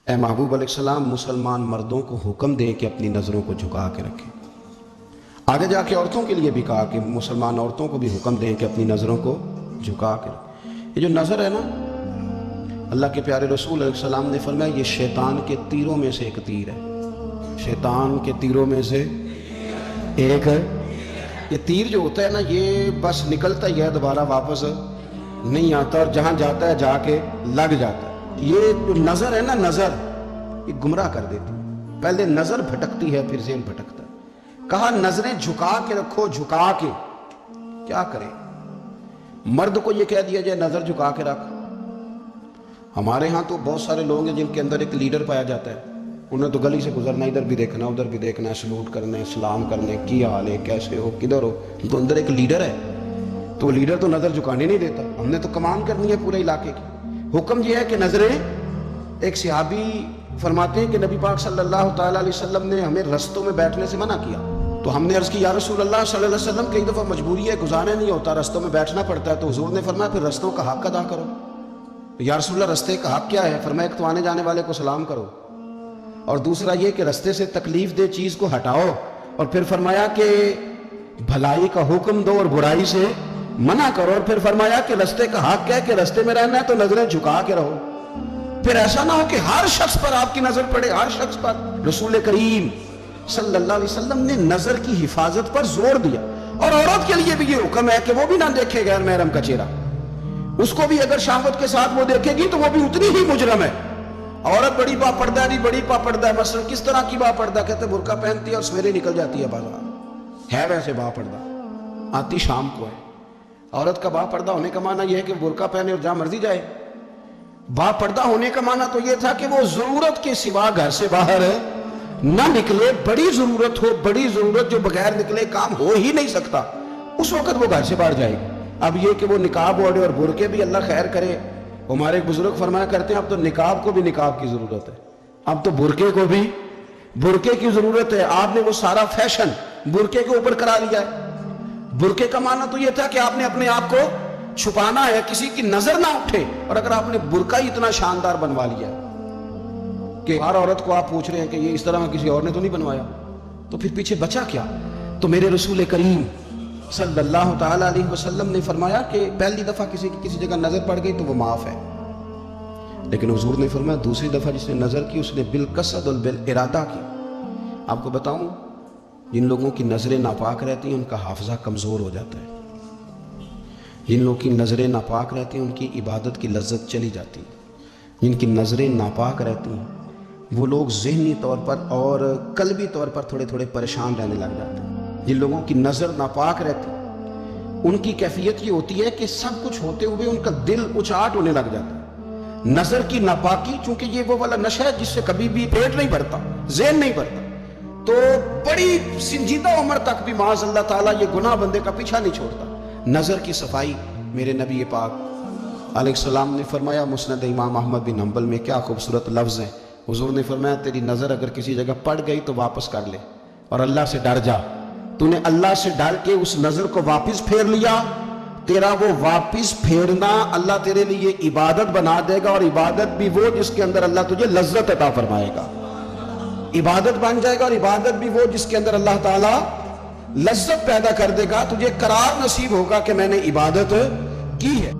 اے محبوب علیہ السلام مسلمان مردوں کو حکم دیں کہ اپنی نظروں کو جھکا کے رکھیں۔ آگے جا کے عورتوں کے لیے بھی کہا کہ مسلمان عورتوں کو بھی حکم دیں کہ اپنی نظروں کو جھکا کے رکھیں۔ یہ جو نظر ہے نا، اللہ کے پیارے رسول علیہ السلام نے فرمایا یہ شیطان کے تیروں میں سے ایک تیر ہے۔ شیطان کے تیروں میں سے ایک ہے۔ یہ تیر جو ہوتا ہے نا، یہ بس نکلتا ہی ہے، دوبارہ واپس نہیں آتا، اور جہاں جاتا ہے جا کے لگ جاتا ہے۔ یہ جو نظر ہے نا، نظر یہ گمراہ کر دیتی ہے۔ پہلے نظر بھٹکتی ہے، پھر ذہن بھٹکتا ہے۔ کہا نظریں جھکا کے رکھو، جھکا کے۔ کیا کریں؟ مرد کو یہ کہہ دیا جائے نظر جھکا کے رکھ۔ ہمارے ہاں تو بہت سارے لوگ ہیں جن کے اندر ایک لیڈر پایا جاتا ہے، انہیں تو گلی سے گزرنا، ادھر بھی دیکھنا ادھر بھی دیکھنا، سلوٹ کرنے، سلام کرنے، کی حال ہے، کیسے ہو، کدھر ہو، تو اندر ایک لیڈر ہے، تو لیڈر تو نظر جھکانے نہیں دیتا۔ ہم نے تو کمان کرنی ہے پورے علاقے کی۔ حکم یہ ہے کہ نظریں، ایک صحابی فرماتے ہیں کہ نبی پاک صلی اللہ تعالیٰ علیہ وسلم نے ہمیں رستوں میں بیٹھنے سے منع کیا، تو ہم نے عرض کی یا رسول اللہ صلی اللہ علیہ وسلم کئی دفعہ مجبوری ہے، گزارا نہیں ہوتا، رستوں میں بیٹھنا پڑتا ہے، تو حضور نے فرمایا پھر رستوں کا حق ادا کرو۔ یا رسول اللہ رستے کا حق کیا ہے؟ فرمایا ایک تو آنے جانے والے کو سلام کرو، اور دوسرا یہ کہ رستے سے تکلیف دہ چیز کو ہٹاؤ، اور پھر فرمایا کہ بھلائی کا حکم دو اور برائی سے منع کرو، اور پھر فرمایا کہ رستے کا حق ہے کہ رستے میں رہنا ہے تو نظریں جھکا کے رہو۔ پھر ایسا نہ ہو کہ ہر شخص پر آپ کی نظر پڑے، ہر شخص پر۔ رسول کریم صلی اللہ علیہ وسلم نے نظر کی حفاظت پر زور دیا، اور عورت کے لیے بھی یہ حکم ہے کہ وہ بھی نہ دیکھے غیر محرم کا چہرہ۔ اس کو بھی اگر شہوت کے ساتھ وہ دیکھے گی تو وہ بھی اتنی ہی مجرم ہے۔ عورت بڑی با پردہ ہے، بڑی با پردہ ہے، مثلا کس طرح کی با پردہ؟ کہتے برقع پہنتی ہے اور سویرے نکل جاتی ہے بازار، ہے ویسے با پردہ، آتی شام کو ہے۔ عورت کا با پردہ ہونے کا معنی یہ ہے کہ برقع پہنے اور جہاں مرضی جائے۔ با پردہ ہونے کا معنی تو یہ تھا کہ وہ ضرورت کے سوا گھر سے باہر نہ نکلے، بڑی ضرورت ہو، بڑی ضرورت جو بغیر نکلے کام ہو ہی نہیں سکتا، اس وقت وہ گھر سے باہر جائے گی۔ اب یہ کہ وہ نقاب اوڑھے اور برقعے بھی اللہ خیر کرے، ہمارے بزرگ فرمایا کرتے ہیں اب تو نقاب کو بھی نقاب کی ضرورت ہے، اب تو برقعے کو بھی برقعے کی ضرورت ہے۔ آپ نے وہ سارا فیشن برقعے کے اوپر کرا لیا ہے۔ برقعے کا معنی تو یہ تھا کہ آپ نے اپنے آپ کو چھپانا ہے، کسی کی نظر نہ اٹھے، اور اگر آپ نے برقع ہی اتنا شاندار بنوا لیا کہ ہر عورت کو آپ پوچھ رہے ہیں کہ یہ اس طرح کسی اور نے تو نہیں بنوایا، تو پھر پیچھے بچا کیا؟ تو میرے رسول کریم صلی اللہ تعالیٰ علیہ وسلم نے فرمایا کہ پہلی دفعہ کسی کی کسی جگہ نظر پڑ گئی تو وہ معاف ہے، لیکن حضور نے فرمایا دوسری دفعہ جس نے نظر کی اس نے بالقصد اور بالارادہ کی۔ آپ کو بتاؤں، جن لوگوں کی نظریں ناپاک رہتی ہیں ان کا حافظہ کمزور ہو جاتا ہے، جن لوگوں کی نظریں ناپاک رہتی ہیں ان کی عبادت کی لذت چلی جاتی ہے، جن کی نظریں ناپاک رہتی ہیں وہ لوگ ذہنی طور پر اور قلبی طور پر تھوڑے تھوڑے پریشان رہنے لگ جاتے ہیں۔ جن لوگوں کی نظر ناپاک رہتی ان کی کیفیت یہ ہوتی ہے کہ سب کچھ ہوتے ہوئے ان کا دل اچاٹ ہونے لگ جاتا ہے۔ نظر کی ناپاکی، چونکہ یہ وہ والا نشہ ہے جس سے کبھی بھی پیٹ نہیں بھرتا، ذہن نہیں بھرتا، تو بڑی سنجیدہ عمر تک بھی معاذ اللہ تعالیٰ یہ گناہ بندے کا پیچھا نہیں چھوڑتا۔ نظر کی صفائی، میرے نبی پاک علیہ السلام نے فرمایا، مسند امام احمد بن حنبل میں کیا خوبصورت لفظ ہیں، حضور نے فرمایا تیری نظر اگر کسی جگہ پڑ گئی تو واپس کر لے اور اللہ سے ڈر جا۔ تو نے اللہ سے ڈر کے اس نظر کو واپس پھیر لیا، تیرا وہ واپس پھیرنا اللہ تیرے لیے عبادت بنا دے گا، اور عبادت بھی وہ جس کے اندر اللہ تجھے لذت عطا فرمائے گا۔ عبادت بن جائے گا، اور عبادت بھی وہ جس کے اندر اللہ تعالیٰ لذت پیدا کر دے گا، تجھے قرار نصیب ہوگا کہ میں نے عبادت کی ہے۔